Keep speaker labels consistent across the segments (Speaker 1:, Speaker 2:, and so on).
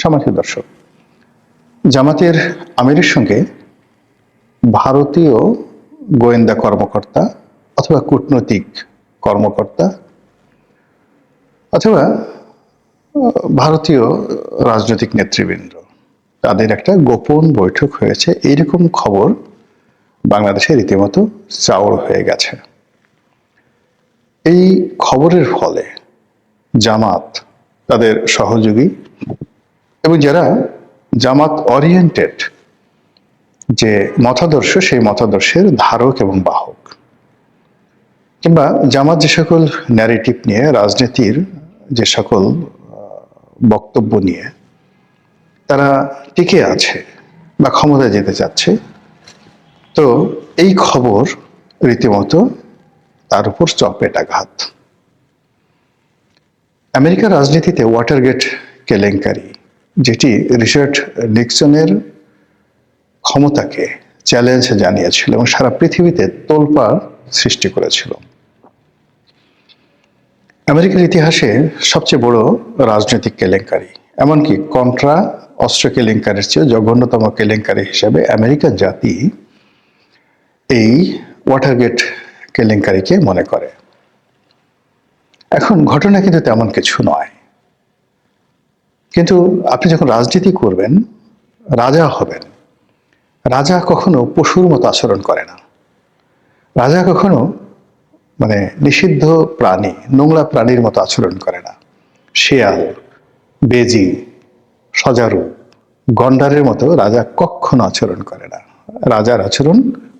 Speaker 1: সম্মানিত দর্শক, জামাতের আমিরের সঙ্গে ভারতীয় গোয়েন্দা কর্মকর্তা অথবা কূটনৈতিক কর্মকর্তা অথবা ভারতীয় রাজনৈতিক নেতৃবৃন্দ তাদের একটা গোপন বৈঠক হয়েছে, এইরকম খবর বাংলাদেশে রীতিমতো চাউর হয়ে গেছে। এই খবরের ফলে জামাত, তাদের সহযোগী এবং যারা জামাত ওরিয়েন্টেড যে মতাদর্শ, সেই মতাদর্শের ধারক এবং বাহক, কিংবা জামাত যে সকল ন্যারেটিভ নিয়ে, রাজনীতির যে সকল বক্তব্য নিয়ে তারা টিকে আছে বা ক্ষমতায় যেতে চাচ্ছে, তো এই খবর রীতিমতো তার উপর চপেটাঘাত। আমেরিকার রাজনীতিতে ওয়াটারগেট কেলেঙ্কারি, যেটি রিচার্ড নিক্সনের ক্ষমতাকে চ্যালেঞ্জ জানিয়েছিল এবং সারা পৃথিবীতে তোলপাড় সৃষ্টি করেছিল। আমেরিকার ইতিহাসে সবচেয়ে বড় রাজনৈতিক কেলেঙ্কারি, এমনকি কন্ট্রা অস্ত্র কেলেঙ্কারির চেয়ে জঘন্যতম কেলেঙ্কারি হিসেবে আমেরিকান জাতি এই ওয়াটারগেট কেলেঙ্কারিকে মনে করে। এখন ঘটনা কিন্তু তেমন কিছু নয়, কিন্তু আপনি যখন রাজনীতি করবেন, রাজা হবেন, রাজা কখনো পশুর মতো আচরণ করে না। রাজা কখনো নিষিদ্ধ প্রাণী, নোংরা প্রাণীর মতো আচরণ করে না। শেয়াল, বেজি, সজারু, গন্ডারের মতো রাজা কখনো আচরণ করে না। রাজার আচরণ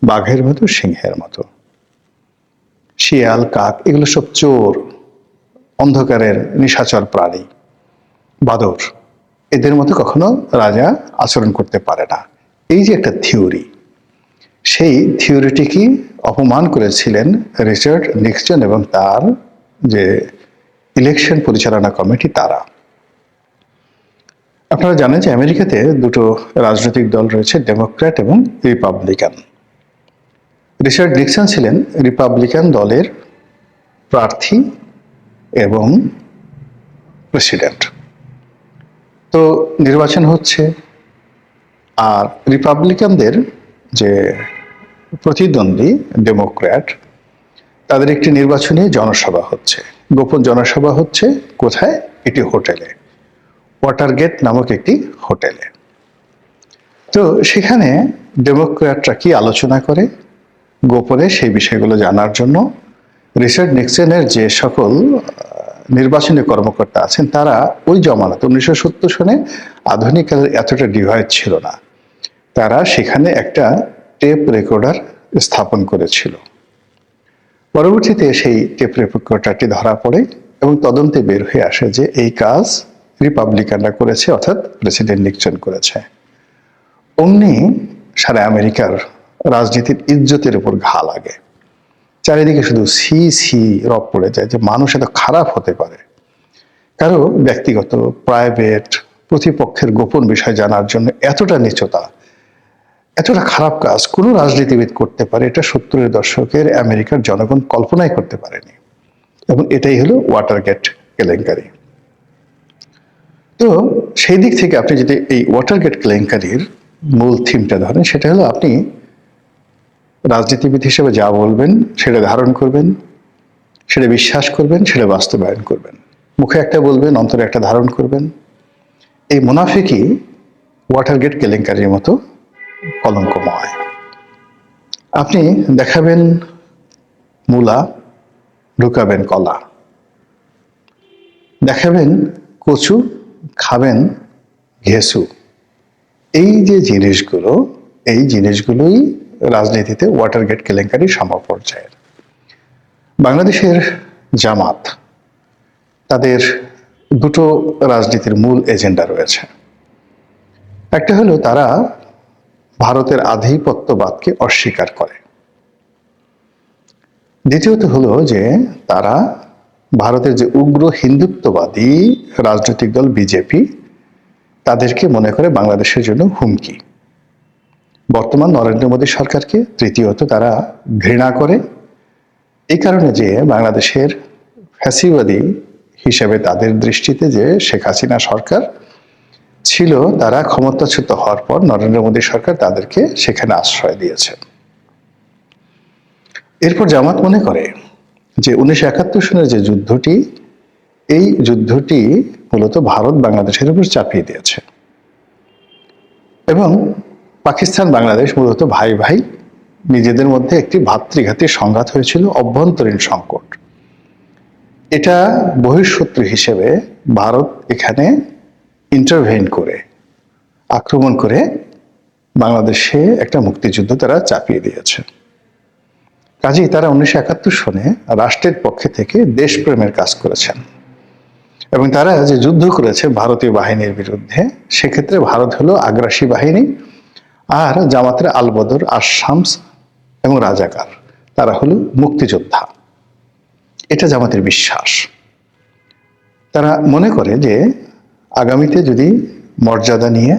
Speaker 1: বাঘের মতো, সিংহের মতো। শিয়াল, কাক এগুলো সব চোর, অন্ধকারের নিশাচর প্রাণী, বাদর, এদের মতো কখনো রাজা আচরণ করতে পারে না। এই যে একটা থিওরি, সেই থিওরিটিকে অপমান করেছিলেন রিচার্ড নিক্সন এবং তার যে ইলেকশন পরিচালনা কমিটি তারা। আপনারা জানেন যে আমেরিকাতে দুটো রাজনৈতিক দল রয়েছে, ডেমোক্র্যাট এবং রিপাবলিকান। রিচার্ড নিক্সন ছিলেন রিপাবলিকান দলের প্রার্থী এবং প্রেসিডেন্ট। তো নির্বাচন হচ্ছে, আর রিপাবলিকানদের যে প্রতিদ্বন্দ্বী ডেমোক্র্যাট, তাদের একটি নির্বাচনী জনসভা হচ্ছে, গোপন জনসভা হচ্ছে। কোথায়? এটি হোটেলে, ওয়াটারগেট নামক একটি হোটেলে। তো সেখানে ডেমোক্র্যাটরা কি আলোচনা করে গোপনে, সেই বিষয়গুলো জানার জন্য রিচার্ড নিক্সনের যে সকল নির্বাচনী কর্মকর্তা আছেন, তারা ওই জমানাত 1970 সনে আধুনিক এতটা ডিভাইস ছিল না, তারা সেখানে একটা টেপ রেকর্ডার স্থাপন করেছিল। পরবর্তীতে সেই টেপ রেকর্ডারটি ধরা পড়ে এবং তদন্তে বের হয়ে আসে যে এই কাজ রিপাবলিকানরা করেছে, অর্থাৎ প্রেসিডেন্ট নিক্সন করেছে। অমনি সারা আমেরিকার রাজনীতির ইজ্জতের উপর ঘা লাগে। চারিদিকে শুধু সি সি রব পড়ে যায় যে মানুষ এত খারাপ হতে পারে। কারো ব্যক্তিগত, প্রাইভেট, প্রতিপক্ষের গোপন বিষয় জানার জন্য এতটা নীচতা, এতটা খারাপ কাজ কোনো রাজনীতিবিদ করতে পারে, এটা 70-এর দশকের আমেরিকার জনগণ কল্পনাই করতে পারেনি। এবং এটাই হলো ওয়াটারগেট কেলেঙ্কারি। তো সেই দিক থেকে আপনি যদি এই ওয়াটারগেট কেলেঙ্কারির মূল থিমটা ধরেন, সেটা হলো আপনি রাজনীতিবিদ হিসেবে যা বলবেন সেটা ধারণ করবেন, সেটা বিশ্বাস করবেন, সেটা বাস্তবায়ন করবেন। মুখে একটা বলবেন, অন্তরে একটা ধারণ করবেন। এই মুনাফিকই ওয়াটারগেট কেলেঙ্কারির মতো কলঙ্কময়। আপনি দেখাবেন মূলা, ঢুকাবেন কলা, দেখাবেন কচু, খাবেন ঘেঁসু। এই যে জিনিসগুলো, এই জিনিসগুলোই রাজনীতিতে ওয়াটারগেট কেলেঙ্কারি সমপর্যায়ের। বাংলাদেশের জামাত, তাদের দুটো রাজনীতির মূল এজেন্ডা রয়েছে। একটা হলো তারা ভারতের আধিপত্যবাদকে অস্বীকার করে। দ্বিতীয়ত হলো যে তারা ভারতের যে উগ্র হিন্দুত্ববাদী রাজনৈতিক দল বিজেপি, তাদেরকে মনে করে বাংলাদেশের জন্য হুমকি। বর্তমান নরেন্দ্র মোদী সরকারকে তৃতীয়ত তারা ঘৃণা করে, এই কারণে যে বাংলাদেশের ফ্যাসিবাদী হিসেবে তাদের দৃষ্টিতে যে শেখ হাসিনা সরকার ছিল, তারা ক্ষমতাচ্যুত হওয়ার পর নরেন্দ্র মোদী সরকার তাদেরকে সেখানে আশ্রয় দিয়েছে। এরপর জামাত মনে করে যে 1971 সনের যে যুদ্ধটি, এই যুদ্ধটি মূলত ভারত বাংলাদেশের উপর চাপিয়ে দিয়েছে এবং পাকিস্তান বাংলাদেশ মূলত ভাই ভাই, নিজেদের মধ্যে একটি ভাতৃঘাতী সংঘাত হয়েছিল, অভ্যন্তরীণ সংকট। এটা বহিঃশত্রু হিসেবে ভারত এখানে ইন্টারভেইন করে, আক্রমণ করে বাংলাদেশে একটা মুক্তিযুদ্ধ তারা চাপিয়ে দিয়েছে। কাজেই তারা 1971 সনে রাষ্ট্রের পক্ষে থেকে দেশপ্রেমের কাজ করেছেন এবং তারা যে যুদ্ধ করেছে ভারতীয় বাহিনীর বিরুদ্ধে, সেক্ষেত্রে ভারত হলো আগ্রাসী বাহিনী আর জামাতের আলবদর, আশামস এবং রাজাকার, তারা হলো মুক্তিযোদ্ধা। এটা জামাতের বিশ্বাস। তারা মনে করে যে আগামীতে যদি মর্যাদা নিয়ে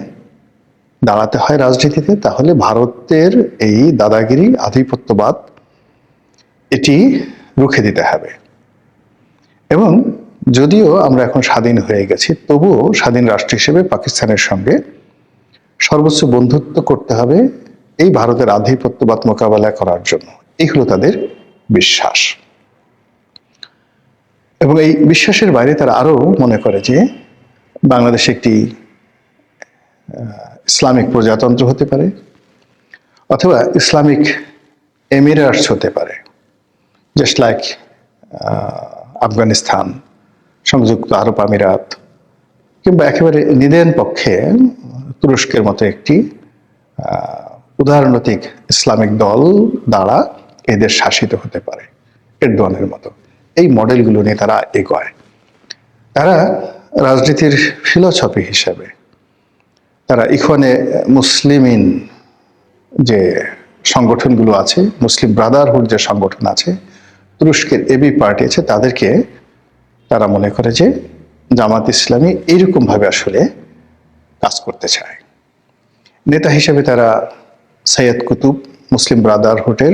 Speaker 1: দাঁড়াতে হয় রাজনীতিতে, তাহলে ভারতের এই দাদাগিরি, আধিপত্যবাদ, এটি রুখে দিতে হবে। এবং যদিও আমরা এখন স্বাধীন হয়ে গেছি, তবুও স্বাধীন রাষ্ট্র হিসেবে পাকিস্তানের সঙ্গে সর্বোচ্চ বন্ধুত্ব করতে হবে এই ভারতের আধিপত্যবাদ মোকাবেলা করার জন্য। এই হলো তাদের বিশ্বাস। এবং এই বিশ্বাসের বাইরে তারা আরো মনে করে যে বাংলাদেশ একটি ইসলামিক প্রজাতন্ত্র হতে পারে অথবা ইসলামিক এমিরেটস হতে পারে, জাস্ট লাইক আফগানিস্তান, সংযুক্ত আরব আমিরাত, কিংবা একেবারে নিদেন পক্ষে তুরস্কের মতো একটি উদারনৈতিক ইসলামিক দল দ্বারা এদের শাসিত হতে পারে, এরদোয়ানের মতো। এই মডেলগুলো নিয়ে তারা এগোয়। তারা রাজনীতির ফিলোসফি হিসেবে তারা ইখওয়ানে মুসলিমিন যে সংগঠনগুলো আছে, মুসলিম ব্রাদারহুড যে সংগঠন আছে, তুরস্কের এবি পার্টি আছে, তাদেরকে তারা মনে করে যে জামাত ইসলামী এইরকম ভাবে আসলে কাজ করতে চায়। নেতা হিসেবে তারা সৈয়দ কুতুব, মুসলিম ব্রাদারহুডের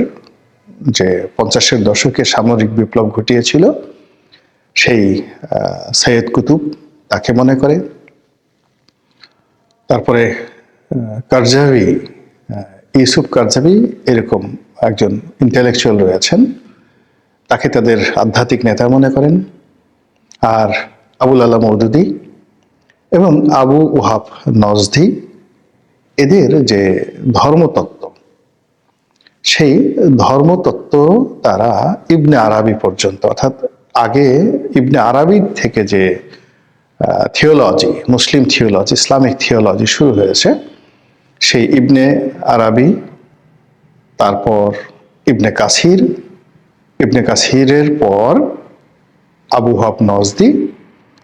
Speaker 1: যে 50-এর দশকে সামরিক বিপ্লব ঘটিয়েছিল, সেই সৈয়দ কুতুব তাকে মনে করে। তারপরে কারজাভি, ইউসুফ কারজাভি এরকম একজন ইন্টেলেকচুয়াল রয়েছেন, তাকে তাদের আধ্যাত্মিক নেতা মনে করেন। আর আবুল আলা মওদুদি এবং আবু ওহাব নজদি, এদের যে ধর্মতত্ত্ব, সেই ধর্মতত্ত্ব তারা ইবনে আরাবি পর্যন্ত, অর্থাৎ আগে ইবনে আরাবির থেকে যে থিওলজি, মুসলিম থিওলজি, ইসলামিক থিওলজি শুরু হয়েছে, সেই ইবনে আরাবি, তারপর ইবনে কাসির, ইবনে কাসিরের পর আবু ওহাব নজদি,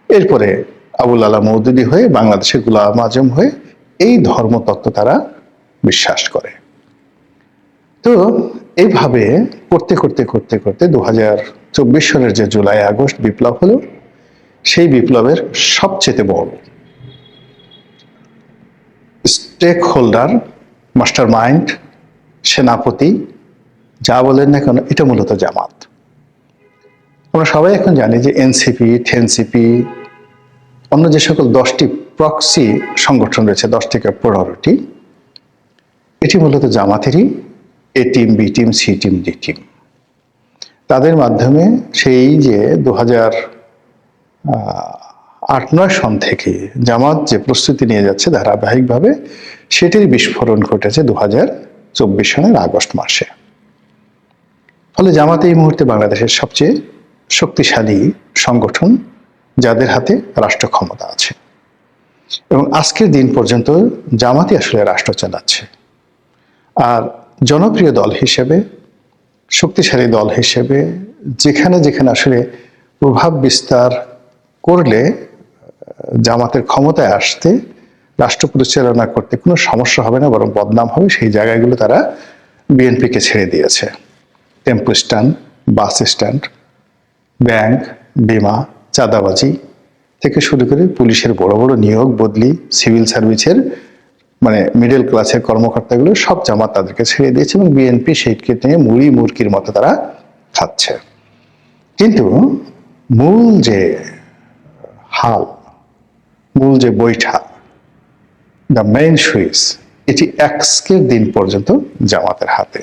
Speaker 1: এরপরে আবুল আলা মওদুদি হয়ে বাংলাদেশে গোলাম আজম হয়ে এই ধর্মতত্ত্ব তারা বিশ্বাস করে। তো এইভাবে করতে করতে করতে করতে 2024 সালের যে জুলাই আগস্ট বিপ্লব হলো, সেই বিপ্লবের সবচেয়ে বড় স্টেক হোল্ডার, মাস্টার মাইন্ড, সেনাপতি, যা বলেন না কেন, এটা মূলত জামাত। আমরা সবাই এখন জানি যে এনসিপি, টেনসিপি, অন্য যে সকল 10টি প্রক্সি সংগঠন রয়েছে, 10 থেকে 15টি, এটি মূলত জামাতেরই A team, B team, C team, D team. তাদের মাধ্যমে সেই যে 2008-9 সন থেকে জামাত যে প্রস্তুতি নিয়ে যাচ্ছে ধারাবাহিকভাবে, সেটির বিস্ফোরণ ঘটেছে 2024 সনের আগস্ট মাসে। ফলে জামাত এই মুহূর্তে বাংলাদেশের সবচেয়ে শক্তিশালী সংগঠন, যাদের হাতে রাষ্ট্র ক্ষমতা আছে। এবং আজকের দিন পর্যন্ত জামাতই আসলে রাষ্ট্র চালাচ্ছে। আর জনপ্রিয় দল হিসেবে, শক্তিশালী দল হিসেবে যেখানে যেখানে আসলে প্রভাব বিস্তার করলে জামাতের ক্ষমতায় আসতে, রাষ্ট্র পরিচালনা করতে কোনো সমস্যা হবে না, বরং বদনাম হবে, সেই জায়গাগুলো তারা বিএনপিকে ছেড়ে দিয়েছে। Tempo stand, bus stand, bank, বিমা, চাঁদাবাজি থেকে শুরু করে পুলিশের বড় বড় নিয়োগ বদলি, সিভিল সার্ভিসের মানে মিডল ক্লাসের কর্মকর্তাগুলো সব জামাত তাদেরকে ছেড়ে দিয়েছে এবং বিএনপি সেইকে নিয়ে মুড়ি মুরকির মতো তারা খাচ্ছে। কিন্তু মূল যে হাল, মূল যে বৈঠা, দ্য মেইন সুইচ এটি আজকের দিন পর্যন্ত জামাতের হাতে।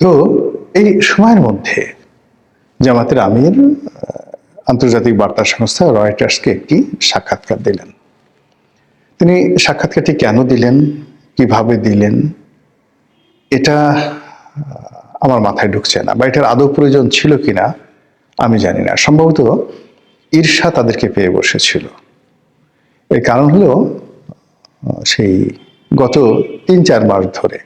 Speaker 1: তো এই সময়ের মধ্যে জামাতের আমির আন্তর্জাতিক বার্তা সংস্থা রয়টার্সকে একটি সাক্ষাৎকার দিলেন। তিনি সাক্ষাৎকারটি কেন দিলেন, কিভাবে দিলেন, এটা আমার মাথায় ঢুকছে না, বা এটার আদৌ প্রয়োজন ছিল কিনা আমি জানি না। সম্ভবত ঈর্ষা তাদেরকে পেয়ে বসেছিল। এর কারণ হলো সেই গত ৩-৪ মাস ধরে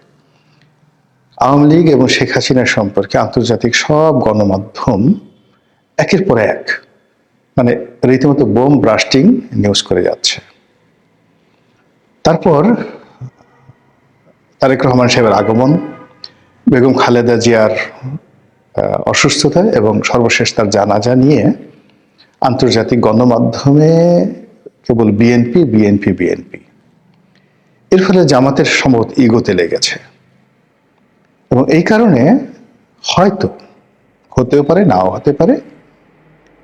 Speaker 1: আওয়ামী লীগ এবং শেখ হাসিনার সম্পর্কে আন্তর্জাতিক সব গণমাধ্যম একের পর এক মানে রীতিমতো বোম ব্লাস্টিং নিউজ করে যাচ্ছে। তারপর তারেক রহমান সাহেবের আগমন, বেগম খালেদা জিয়ার অসুস্থতা এবং সর্বশেষ তার জানাজা নিয়ে আন্তর্জাতিক গণমাধ্যমে কেবল বিএনপি বিএনপি বিএনপি। এর ফলে জামাতের সম্ভবত ইগোতে লেগেছে, এবং এই কারণে হয়তো, হতেও পারে নাও হতে পারে,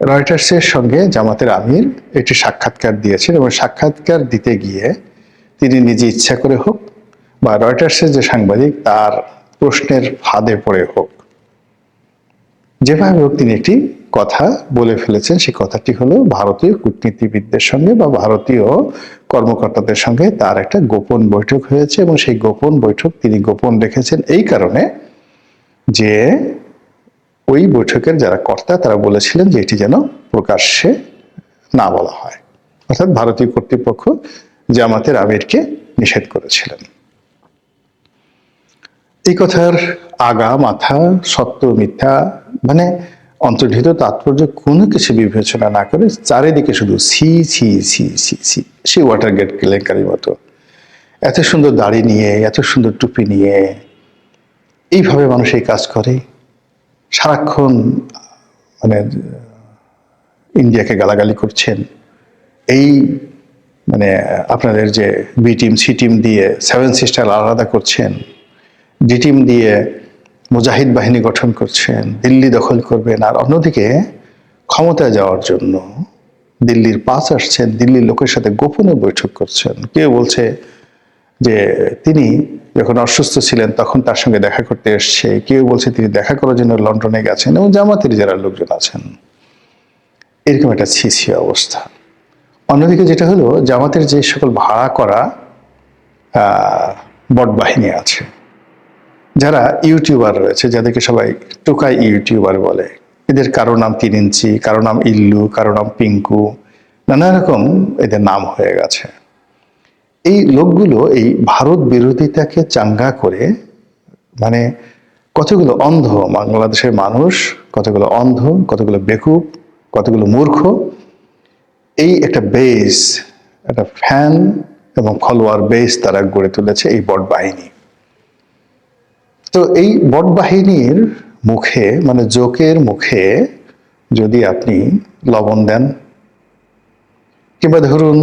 Speaker 1: রয়টার্সের সঙ্গে জামাতের আমির একটি সাক্ষাৎকার দিয়েছেন, এবং সাক্ষাৎকার দিতে গিয়ে তিনি নিজে ইচ্ছা করে হোক বা রয়টার্সের যে সাংবাদিক তার প্রশ্নের ফাঁদে পড়ে হোক, যেভাবে হোক তিনি একটি কথা বলে ফেলেছেন। সেই কথাটি হলো ভারতীয় কূটনীতিবিদদের সঙ্গে বা ভারতীয় কর্মকর্তাদের সঙ্গে তার একটা গোপন বৈঠক হয়েছে, এবং সেই গোপন বৈঠক তিনি গোপন রেখেছেন এই কারণে যে ওই বৈঠকের যারা কর্তা তারা বলেছিলেন যে এটি যেন প্রকাশ্যে না বলা হয়, অর্থাৎ ভারতীয় কর্তৃপক্ষ জামাতের আমিরকে নিষেধ করেছিলেন। এই কথার আগা মাথা, সত্য মিথ্যা মানে অন্তর্নিহিত তাৎপর্য কোনো কিছু বিবেচনা না করে চারিদিকে শুধু ছি ছি ছি ছি ছি, সেই ওয়াটারগেট কেলেঙ্কারির মতো এত সুন্দর দাড়ি নিয়ে, এত সুন্দর টুপি নিয়ে এইভাবে মানুষ এই কাজ করে, সারাক্ষণ মানে ইন্ডিয়াকে গালাগালি করছেন। এই মানে আপনাদের যে বি টিম সি টিম দিয়ে 7 সিস্টার আলাদা করছেন, ডি টিম দিয়ে মুজাহিদ বাহিনী গঠন করছেন, দিল্লি দখল করবেন, আর অন্যদিকে ক্ষমতায় যাওয়ার জন্য দিল্লির পাস আসছেন, দিল্লির লোকের সাথে গোপনে বৈঠক করছেন। কেউ বলছে যে তিনি যখন অসুস্থ ছিলেন তখন তার সঙ্গে দেখা করতে এসছে, কেউ বলছে তিনি দেখা করার জন্য লন্ডনে গেছেন, এবং জামাতের যারা লোকজন আছেন এরকম একটা ছিছি অবস্থা। অন্যদিকে যেটা হলো জামাতের যে সকল ভাড়া করা বট বাহিনী আছে, যারা ইউটিউবার রয়েছে, যাদেরকে সবাই টোকাই ইউটিউবার বলে, এদের কারো নাম 3 ইঞ্চি, কারো নাম ইল্লু, কারো নাম পিঙ্কু, নানা রকম এদের নাম হয়ে গেছে। এই লোকগুলো এই ভারত বিরোধিতাকে চাঙ্গা করে মানে কতগুলো অন্ধ বাংলাদেশের মানুষ, কতগুলো অন্ধ, কতগুলো বেকুব, কতগুলো মূর্খ, এই একটা বেস, একটা ফ্যান এবং ফলোয়ার বেস তারা গড়ে তুলেছে এই বট বাহিনী। তো এই বট বাহিনীর মুখে মানে জোকের মুখে যদি আপনি লবণ দেন, কিংবা ধরুন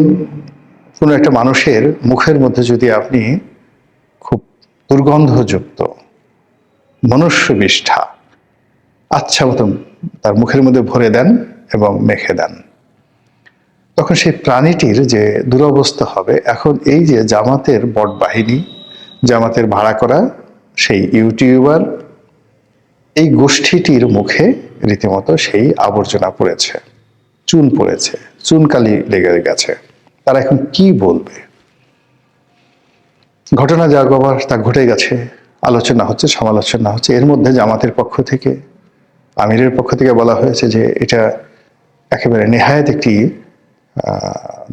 Speaker 1: কোনো একটা মানুষের মুখের মধ্যে যদি আপনি খুব দুর্গন্ধযুক্ত মনুষ্য বিষ্ঠা আচ্ছা মতন তার মুখের মধ্যে ভরে দেন এবং মেখে দেন, তখন সেই প্রাণীটির যে দুরবস্থা হবে। এখন এই যে জামাতের বট বাহিনী, জামাতের ভাড়া করা সেই ইউটিউবার, এই গোষ্ঠীটির মুখে রীতিমতো সেই আবর্জনা পড়েছে, চুন পড়েছে, চুনকালি লেগে গেছে। তারা এখন কি বলবে? ঘটনা যা গবার তা ঘটে গেছে, আলোচনা হচ্ছে, সমালোচনা হচ্ছে। এর মধ্যে জামাতের পক্ষ থেকে, আমিরের পক্ষ থেকে বলা হয়েছে যে এটা একেবারে নেহায়েত একটি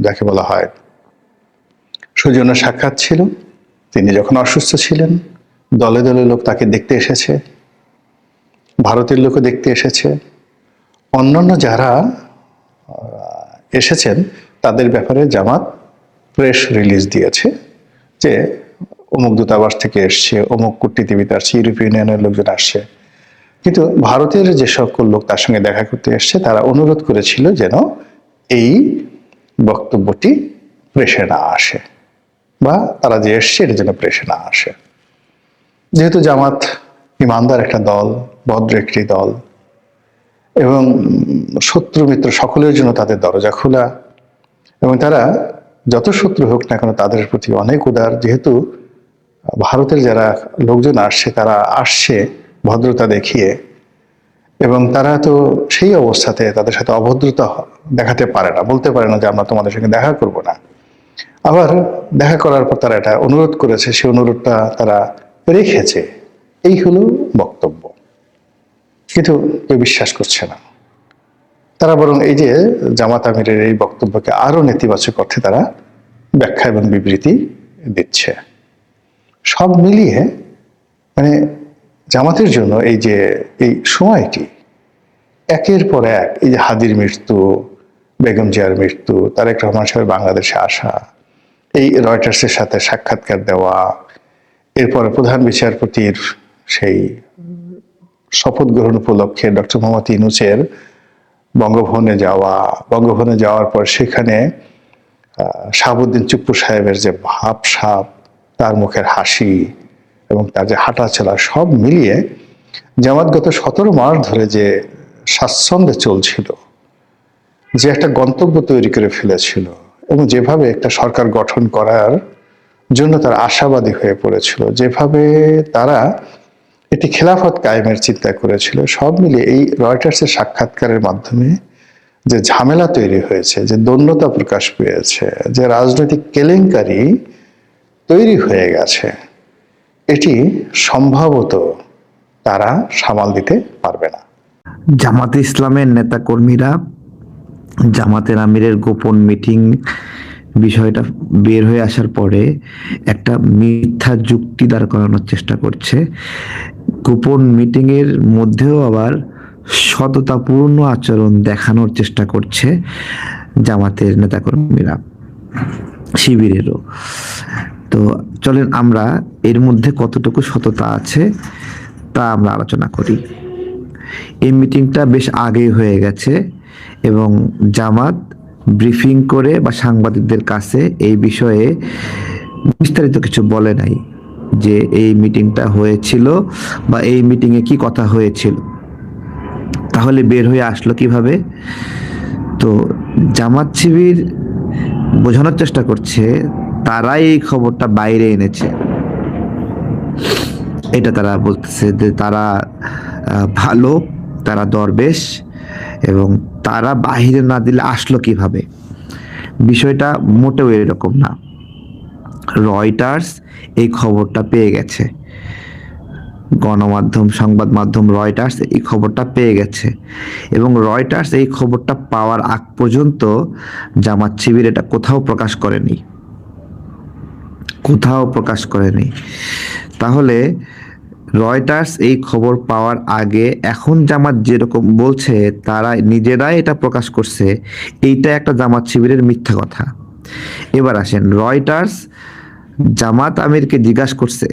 Speaker 1: যাকে বলা হয় সৌজন্য সাক্ষাৎ ছিল। তিনি যখন অসুস্থ ছিলেন দলে দলে লোক তাকে দেখতে এসেছে, ভারতের লোকও দেখতে এসেছে, অন্যান্য যারা এসেছেন তাদের ব্যাপারে জামাত প্রেস রিলিজ দিয়েছে যে অমুক দূতাবাস থেকে এসছে, অমুক কূটনীতিবিদ আসছে, ইউরোপীয় ইউনিয়নের লোকজন আসছে। কিন্তু ভারতের যে সকল লোক তার সঙ্গে দেখা করতে এসছে তারা অনুরোধ করেছিল যেন এই বক্তব্যটি প্রেসে না আসে, বা তারা যে এসছে এটা যেন প্রেসে না আসে। যেহেতু জামাত ইমানদার একটা দল, ভদ্র একটি দল, এবং শত্রু মিত্র সকলের জন্য তাদের দরজা খোলা, এবং তারা যত শত্রু হোক না কেন তাদের প্রতি অনেক উদার, যেহেতু ভারতের যারা লোকজন আসছে তারা আসছে ভদ্রতা দেখিয়ে, এবং তারা তো সেই অবস্থাতে তাদের সাথে অভদ্রতা দেখাতে পারে না, বলতে পারে না যে আমরা তোমাদের সঙ্গে দেখা করব না। আবার দেখা করার পর তারা এটা অনুরোধ করেছে, সেই অনুরোধটা তারা রেখেছে, এই হলো বক্তব্য। কিন্তু কেউ বিশ্বাস করছে না। তারা বরং এই যে জামাত আমিরের এই বক্তব্যকে আরো নেতিবাচক অর্থে তারা ব্যাখ্যা এবং বিবৃতি দিচ্ছে। সব মিলিয়ে মানে জামাতের জন্য এই যে এই সময়টি একের পর এক, এই যে হাদির মৃত্যু, বেগম জিয়ার মৃত্যু, তারেক রহমান সাহেব বাংলাদেশে আসা, এই রয়টার্সের সাথে সাক্ষাৎকার দেওয়া, এরপরে প্রধান বিচারপতির সেই শপথ গ্রহণ উপলক্ষে ডক্টর মোহাম্মদ ইউনূসের বঙ্গভবনে যাওয়া, বঙ্গভবনে যাওয়ার পর সেখানে শাহাবুদ্দিন চুপ্পু সাহেবের যে ভাবসাব, তার মুখের হাসি এবং তার যে হাঁটা চলা, সব মিলিয়ে জামাত গত 17 মাস ধরে যে স্বাচ্ছন্দ্যে চলছিল, যে একটা গন্তব্য তৈরি করে ফেলেছিল এবং যেভাবে একটা সরকার গঠন করার জন্য তারা আশাবাদী হয়ে পড়েছিল, যেভাবে তারা এটি খেলাফত কায়েমের চিন্তা করেছিল, সব মিলিয়ে এই রয়টার্সের সাক্ষাৎকারের মাধ্যমে যে ঝামেলা তৈরি হয়েছে, যে দৈন্যতা প্রকাশ পেয়েছে, যে রাজনৈতিক কেলেঙ্কারি তৈরি হয়ে গেছে, এটি সম্ভবত তারা সামাল দিতে পারবে না।
Speaker 2: জামাতে ইসলামের নেতাকর্মীরা জামাতের আমিরের গোপন মিটিং বিষয়টা বের হয়ে আসার পরে একটা মিথ্যা যুক্তি দাঁড় করানোর চেষ্টা করছে। গোপন মিটিং এর মধ্যেও আবার সততাপূর্ণ আচরণ দেখানোর চেষ্টা করছে জামাতের নেতাকর্মীরা, শিবিরেরও। তো চলেন আমরা এর মধ্যে কতটুকু সততা আছে তা আমরা আলোচনা করি। এই মিটিংটা বেশ আগেই হয়ে গেছে এবং জামাত ব্রিফিং করে বা সাংবাদিকদের কাছে এই বিষয়ে বিস্তারিত কিছু বলে নাই, যে এই মিটিংটা হয়েছিল বা এই মিটিংয়ে কি কথা হয়েছিল। তাহলে বের হয়ে আসলো কিভাবে? তো জামাত শিবির বোঝানোর চেষ্টা করছে তারাই এই খবরটা বাইরে এনেছে। এটা তারা বলতেছে যে তারা ভালো, তারা দরবেশ এবং তারা বাহিরে না দিলে আসলো কিভাবে। বিষয়টা মোটেও এরকম না। রয়টার্স এই খবরটা পেয়ে গেছে, গণমাধ্যম, সংবাদ মাধ্যম রয়টার্স এই খবরটা পেয়ে গেছে এবং রয়টার্স এই খবরটা পাওয়ার আগ পর্যন্ত জামাত শিবির এটা কোথাও প্রকাশ করেনি, কোথাও প্রকাশ করেনি। তাহলে রয়টার্স এই খবর পাওয়ার আগে এখন জামাত যেরকম বলছে তারা নিজেরাই এটা প্রকাশ করছে, এইটা একটা জামাত শিবিরের মিথ্যা কথা। এবার আসেন, রয়টার্স জামাত আমিরকে জিজ্ঞাসা করছে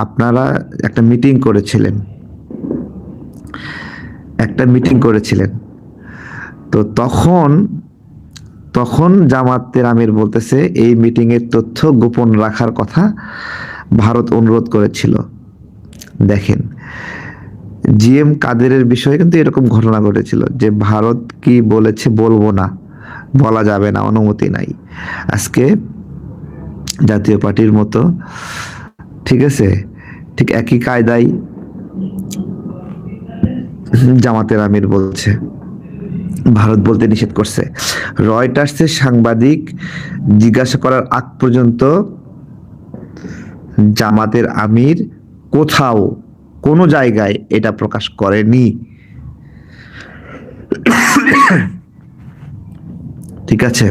Speaker 2: আপনারা একটা মিটিং করেছিলেন, তো তখন জামাতের আমির বলতেছে এই মিটিং এর তথ্য গোপন রাখার কথা ভারত অনুরোধ করেছিল। দেখেন, জিএম কাদেরের বিষয়ে কিন্তু এরকম ঘটনা ঘটেছিল যে ভারত কি বলেছে বলবো না, বলা যাবে না, অনুমতি নাই। আজকে জাতীয় পার্টির মতো, ঠিক আছে, ঠিক একই কায়দায় জামাতের আমির বলছে ভারত বলতে নিষেধ করছে। রয়টার্সের সাংবাদিক জিজ্ঞাসা করার আগ পর্যন্ত জামাতের আমির কোথাও কোনো জায়গায় এটা প্রকাশ করেনি। ঠিক আছে,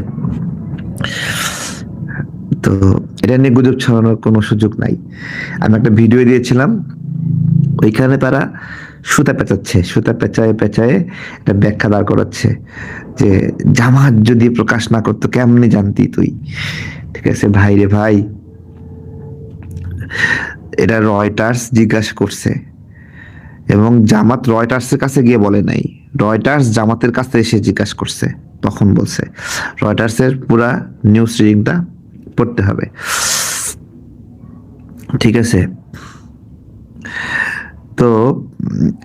Speaker 2: তো এটা নিয়ে গুজব ছড়ানোর কোনো সুযোগ নাই। আমি একটা ভিডিও দিয়েছিলাম, ওইখানে তারা সুতা পেঁচায় একটা ব্যাখ্যা দাঁড় করাচ্ছে যে জামাত যদি প্রকাশ না করতো কেমনে জানতি তুই। ঠিক আছে ভাই রে ভাই, এটা রয়টার্স জিজ্ঞাসা করছে এবং জামাত রয়টার্সের কাছে গিয়ে বলে নাই, রয়টার্স জামাতের কাছে এসে জিজ্ঞাসা করছে, তখন বলছে। রয়টার্সের পুরা নিউজ রিডিংটা পড়তে হবে, ঠিক আছে। তো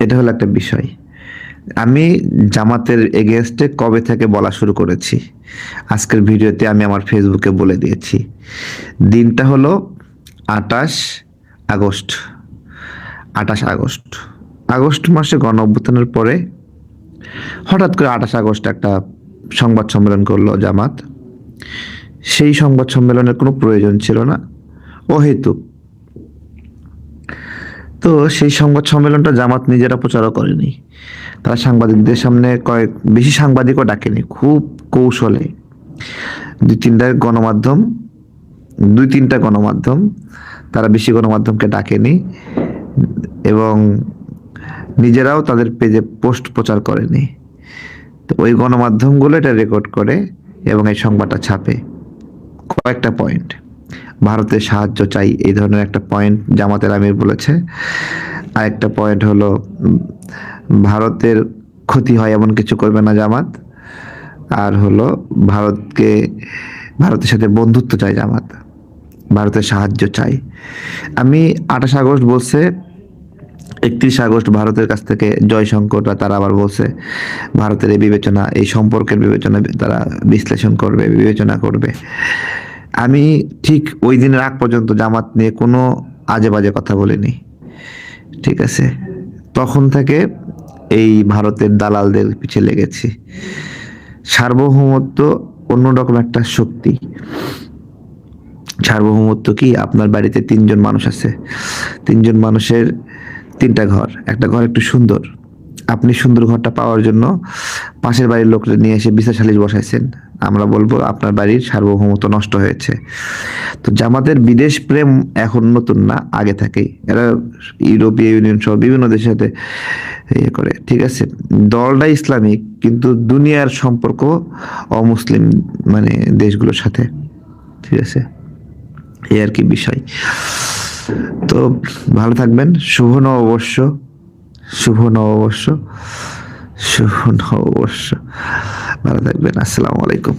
Speaker 2: এটা হলো একটা বিষয়। আমি জামাতের এগেনস্টে কবে থেকে বলা শুরু করেছি আজকের ভিডিওতে আমি আমার ফেসবুকে বলে দিয়েছি। দিনটা হলো 28 আগস্ট। 28 আগস্ট, আগস্ট মাসে গণ অভ্যুত্থানের পরে হঠাৎ করে 28 আগস্ট একটা সংবাদ সম্মেলন করলো জামাত। সেই সংবাদ সম্মেলনের কোনো প্রয়োজন ছিল না, অহেতুক। তো সেই সংবাদ সম্মেলনটা জামাত নিজেরা প্রচারও করেনি। তারা সাংবাদিকদের সামনে বেশি সাংবাদিকও ডাকেনি, খুব কৌশলে দুই তিনটা গণমাধ্যম, তারা বেশি গণমাধ্যমকে ডাকেনি এবং নিজেরাও তাদের পেজে পোস্ট প্রচার করেনি। তো ওই গণমাধ্যমগুলো এটা রেকর্ড করে এবং এই সংবাদটা ছাপে। কয়েকটা পয়েন্ট, ভারতের সাহায্য চাই, এই ধরনের একটা পয়েন্ট জামাতের আমির বলেছে। আর একটা পয়েন্ট হলো ভারতের ক্ষতি হয় এমন কিছু করবে না জামাত। আর হলো ভারতের সাথে বন্ধুত্ব চাই জামাত, ভারতের সাহায্য চাই। আমি 28 আগস্ট বলছে, 31 আগস্ট ভারতের কাছ থেকে জয়শঙ্কররা তারা আবার বলছে ভারতের এই সম্পর্কের বিবেচনা তারা বিশ্লেষণ করবে, বিবেচনা করবে। আমি ঠিক ওই দিনের আগ পর্যন্ত জামাত নিয়ে কোনো আজে বাজে কথা বলিনি, ঠিক আছে? তখন থেকে এই ভারতের দালালদের পিছে লেগেছি। সার্বভৌমত্ব অন্যরকম একটা শক্তি। সার্বভৌমত্ব কি? আপনার বাড়িতে 3জন মানুষ আছে, 3জন মানুষের 3টা ঘর, একটা ঘর একটু সুন্দর। আপনি সুন্দর ঘরটা পাওয়ার জন্য পাশের বাড়ির লোকরা নিয়ে এসে বিচার সালিশ বসাইছেন, আমরা বলবো আপনার বাড়ির সার্বভৌমত্ব নষ্ট হয়েছে। তো জামাতের বিদেশ প্রেম এখন নতুন না, আগে থেকেই এরা ইউরোপীয় ইউনিয়ন সহ বিভিন্ন দেশের সাথে ইয়ে করে, ঠিক আছে? দলটা ইসলামিক কিন্তু দুনিয়ার সম্পর্ক অমুসলিম মানে দেশগুলোর সাথে, ঠিক আছে? এই আর কি বিষয়। তো ভালো থাকবেন। শুভ নববর্ষ, শুভ নববর্ষ, শুভ নববর্ষ। ভালো থাকবেন। আসসালামু আলাইকুম।